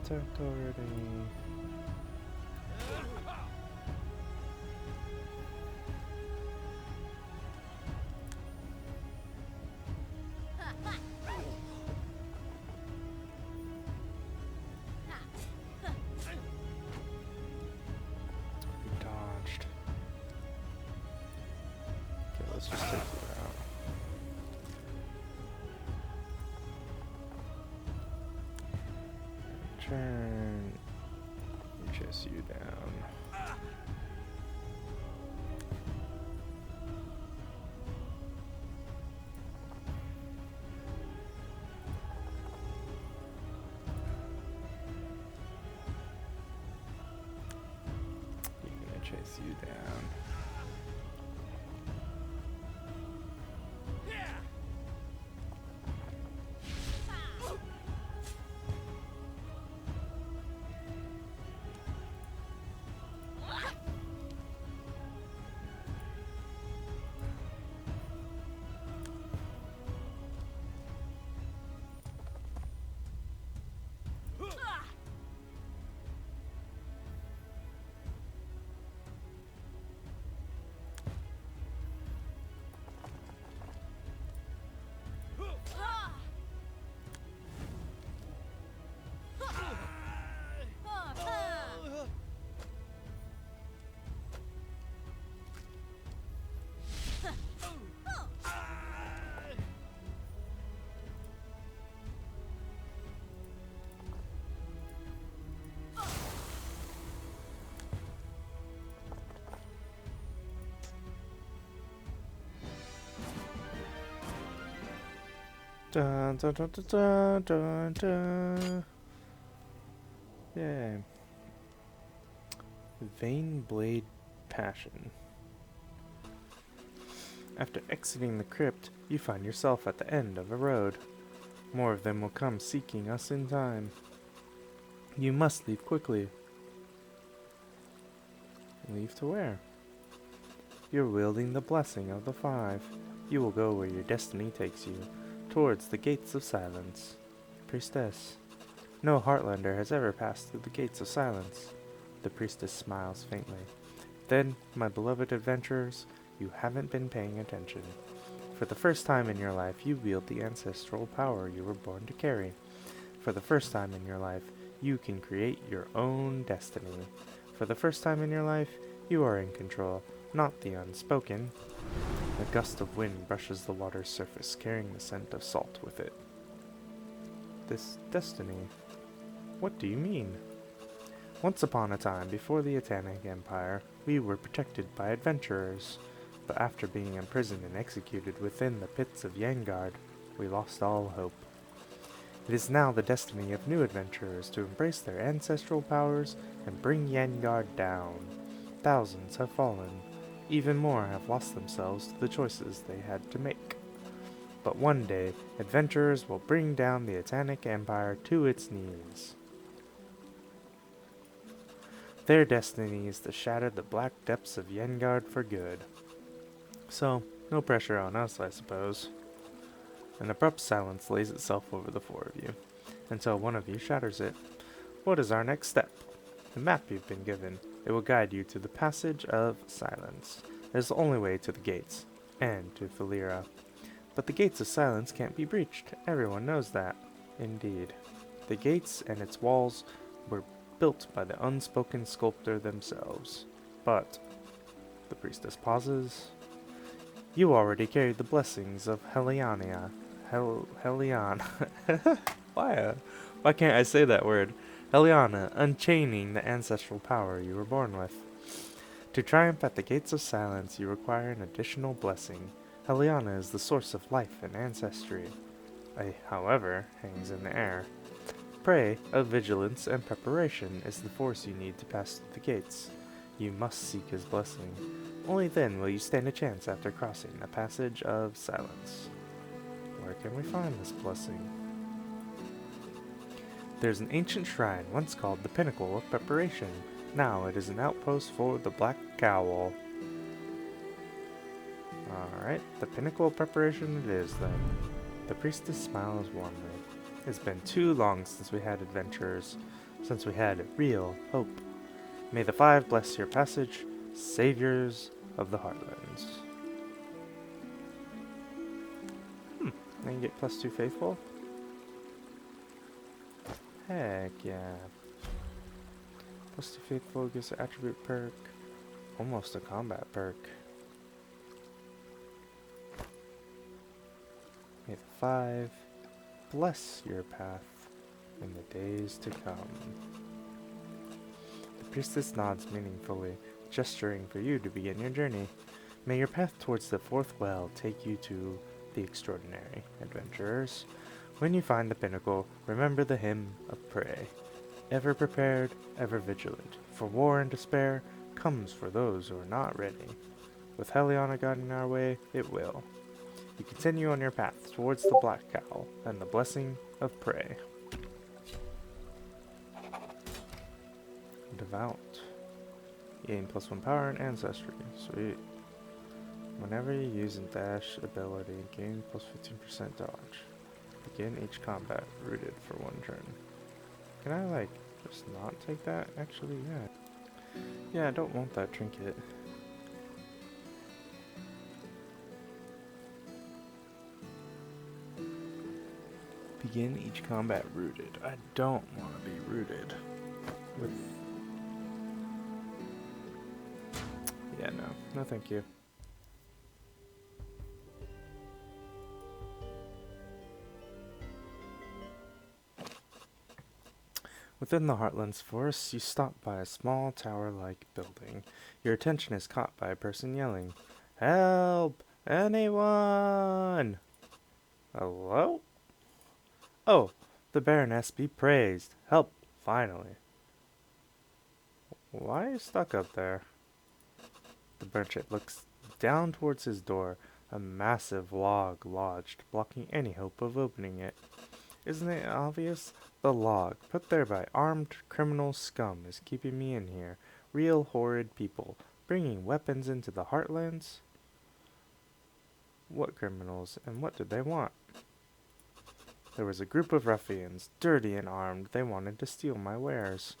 Attacked already. We dodged. Okay, let's just take you out. Turn. Chase you down. You're gonna chase you down. Dun dun dun dun dun dun dun. Yay. Vein Blade Passion. After exiting the crypt, you find yourself at the end of a road. More of them will come seeking us in time. You must leave quickly. Leave to where? You're wielding the blessing of the 5. You will go where your destiny takes you, towards the gates of silence. Priestess. No Heartlander has ever passed through the gates of silence. The priestess smiles faintly. Then, my beloved adventurers, you haven't been paying attention. For the first time in your life, you wield the ancestral power you were born to carry. For the first time in your life, You can create your own destiny. For the first time in your life, you are in control, not the unspoken. A gust of wind brushes the water's surface, carrying the scent of salt with it. This destiny. What do you mean? Once upon a time, before the Atanic Empire, we were protected by adventurers. But after being imprisoned and executed within the pits of Yaengard, we lost all hope. It is now the destiny of new adventurers to embrace their ancestral powers and bring Yaengard down. Thousands have fallen. Even more have lost themselves to the choices they had to make. But one day, adventurers will bring down the Atanic Empire to its knees. Their destiny is to shatter the black depths of Yaengard for good. So, no pressure on us, I suppose. An abrupt silence lays itself over the four of you, until one of you shatters it. What is our next step? The map you've been given. It will guide you to the Passage of Silence. It is the only way to the gates, and to Thalira. But the gates of silence can't be breached. Everyone knows that. Indeed. The gates and its walls were built by the unspoken sculptor themselves. But, the priestess pauses. You already carried the blessings of Heliania. Heliana. Why can't I say that word? Heliana, unchaining the ancestral power you were born with. To triumph at the gates of silence, you require an additional blessing. Heliana is the source of life and ancestry. However, hangs in the air. Prey of vigilance and preparation is the force you need to pass through the gates. You must seek his blessing. Only then will you stand a chance after crossing the Passage of Silence. Where can we find this blessing? There's an ancient shrine once called the Pinnacle of Preparation. Now it is an outpost for the Black Cowl. Alright, the Pinnacle of Preparation it is then. The priestess smiles warmly. It's been too long since we had adventurers, since we had real hope. May the five bless your passage, saviors of the Heartlands. I can get +2 faithful? Heck yeah. +2 faithful gives an attribute perk. Almost a combat perk. May the five bless your path in the days to come. The priestess nods meaningfully, gesturing for you to begin your journey. May your path towards the fourth well take you to the extraordinary, adventurers. When you find the pinnacle, remember the hymn of prey. Ever prepared, ever vigilant, for war and despair comes for those who are not ready. With Heliana guiding our way, it will. You continue on your path towards the Black Cowl and the blessing of prey. Devout. Gain +1 power and ancestry. Sweet. Whenever you use a dash ability, gain +15% dodge. Begin each combat rooted for 1 turn. Can I, just not take that? Actually, yeah. Yeah, I don't want that trinket. Begin each combat rooted. I don't want to be rooted. Yeah, no. No thank you. Within the Heartlands Forest, you stop by a small tower-like building. Your attention is caught by a person yelling, "Help! Anyone!" Hello? Oh, the Baroness be praised. Help, finally. Why are you stuck up there? The merchant looks down towards his door, a massive log lodged, blocking any hope of opening it. Isn't it obvious? The log, put there by armed criminal scum, is keeping me in here. Real horrid people, bringing weapons into the Heartlands? What criminals, and what did they want? There was a group of ruffians, dirty and armed. They wanted to steal my wares.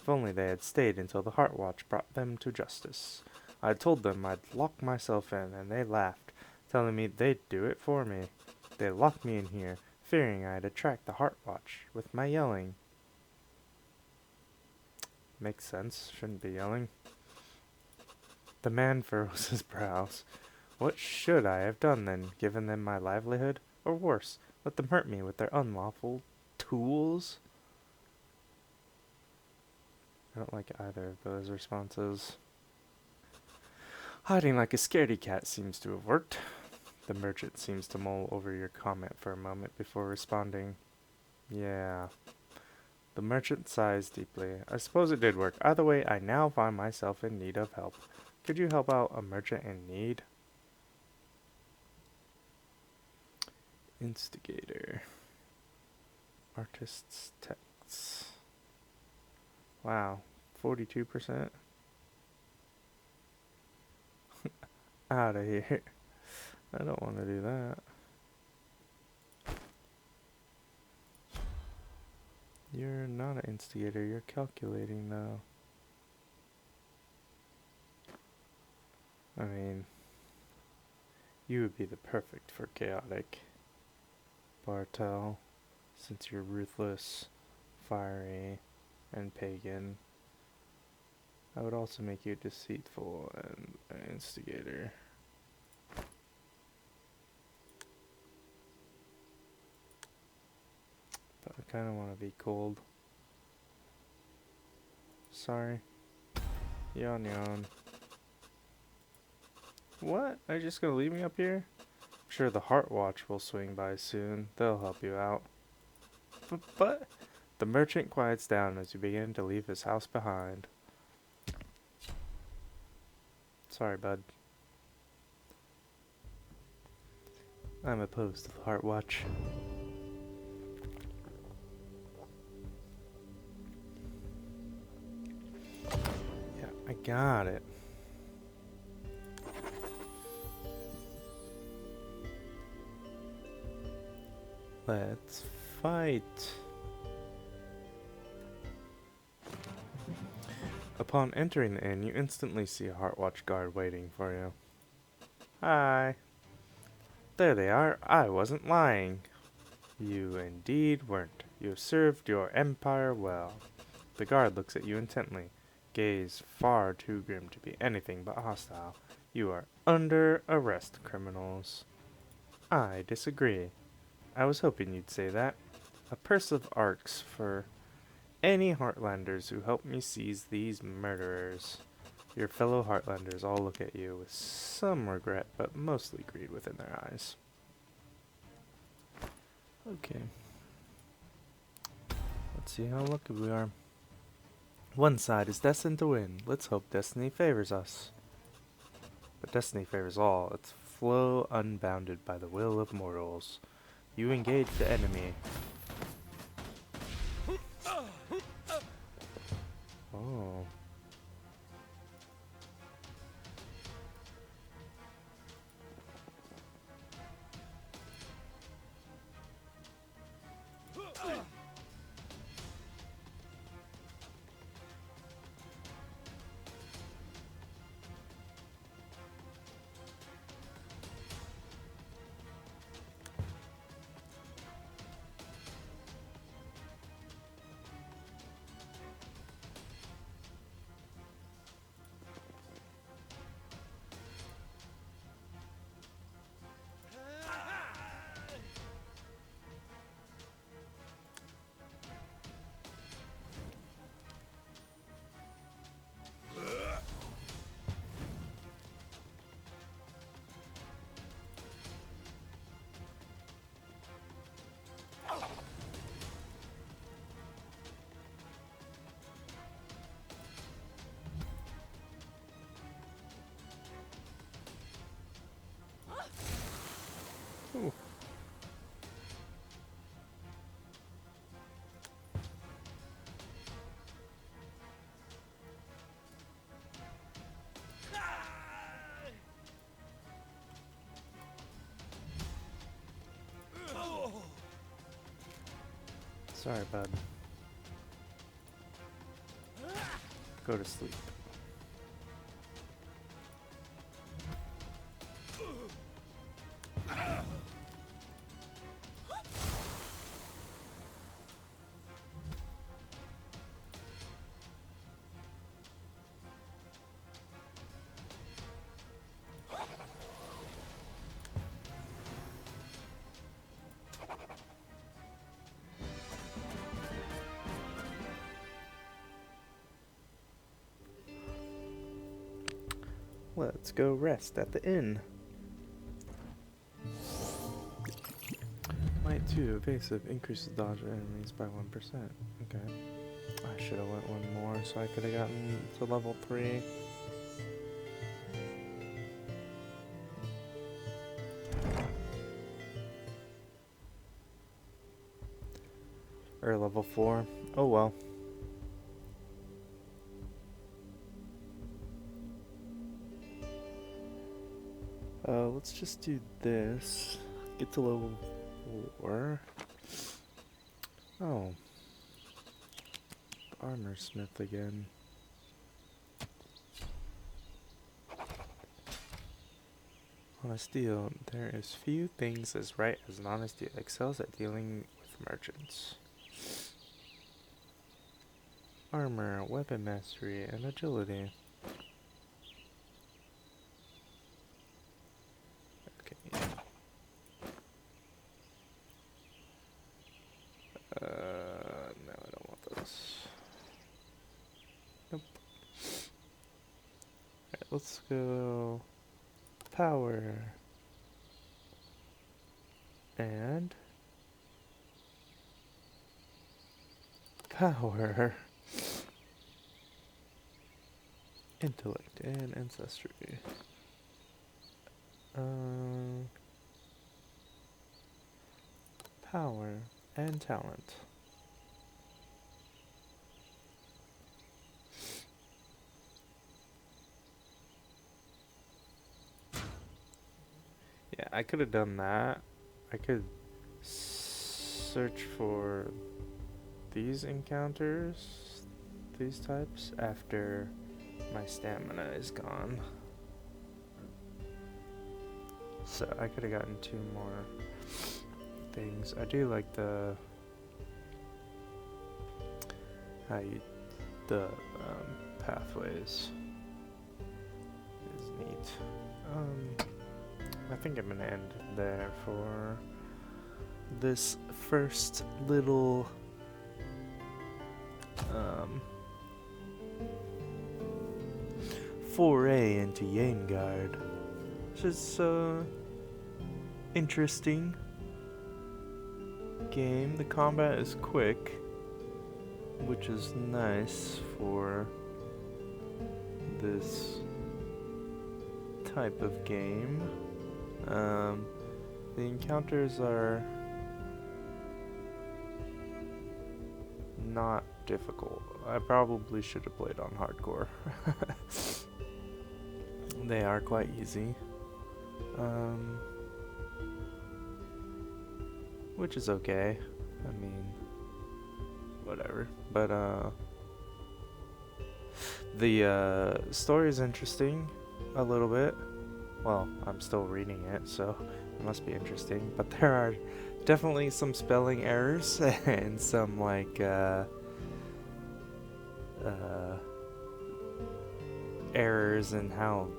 If only they had stayed until the Heartwatch brought them to justice. I told them I'd lock myself in, and they laughed, telling me they'd do it for me. They locked me in here, fearing I'd attract the Heartwatch with my yelling. Makes sense. Shouldn't be yelling. The man furrows his brows. What should I have done then? Given them my livelihood? Or worse, let them hurt me with their unlawful tools? I don't like either of those responses. Hiding like a scaredy cat seems to have worked. The merchant seems to mull over your comment for a moment before responding. Yeah. The merchant sighs deeply. I suppose it did work. Either way, I now find myself in need of help. Could you help out a merchant in need? Instigator. Artist's texts. Wow. 42%? Out of here. I don't want to do that. You're not an instigator, you're calculating though. I mean, you would be the perfect for chaotic. Bartel, since you're ruthless, fiery, and pagan. I would also make you deceitful and an instigator. But I kind of want to be cold. Sorry. You're on your own. What? Are you just gonna leave me up here? I'm sure the Heart Watch will swing by soon. They'll help you out. But the merchant quiets down as you begin to leave his house behind. Sorry, bud. I'm opposed to the Heart Watch. Yeah, I got it. Let's fight. Upon entering the inn, you instantly see a Heartwatch guard waiting for you. Hi. There they are. I wasn't lying. You indeed weren't. You have served your empire well. The guard looks at you intently, gaze far too grim to be anything but hostile. You are under arrest, criminals. I disagree. I was hoping you'd say that. A purse of arcs for any Heartlanders who help me seize these murderers. Your fellow Heartlanders all look at you with some regret, but mostly greed within their eyes. Okay. Let's see how lucky we are. One side is destined to win. Let's hope destiny favors us. But destiny favors all. Its flow unbounded by the will of mortals. You engage the enemy. Oh. Ooh. Sorry, bud. Go to sleep. Let's go rest at the inn. Might 2 evasive increases dodge of enemies by 1%. Okay. I should have went one more so I could have gotten to level 3. Or level 4. Oh well. Let's just do this. Get to level 4. Oh. Armor smith again. Honesty, there is few things as right as an honesty excels at dealing with merchants. Armor, weapon mastery, and agility. Okay. No, I don't want those. Nope. Alright, let's go power. And power. Intellect and ancestry. Power and talent. Yeah, I could have done that. I could search for these encounters, these types, after my stamina is gone. So I could have gotten 2 more things. I do like the pathways. Is neat. I think I'm gonna end there for this first little foray into Yaengard. It's just interesting game. The combat is quick, which is nice for this type of game. The encounters are not difficult. I probably should have played on hardcore. They are quite easy. Which is okay. I mean, whatever. But the story is interesting a little bit. Well, I'm still reading it, so it must be interesting. But there are definitely some spelling errors and some like errors in how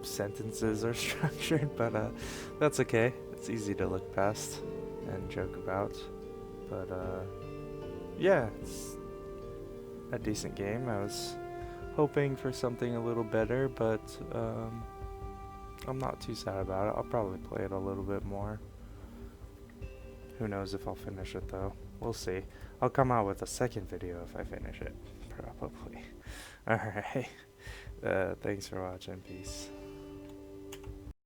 sentences are structured, but that's okay. It's easy to look past and joke about. But yeah, it's a decent game. I was hoping for something a little better, but I'm not too sad about it. I'll probably play it a little bit more. Who knows if I'll finish it though. We'll see. I'll come out with a second video if I finish it. Probably. Alright. Thanks for watching. Peace.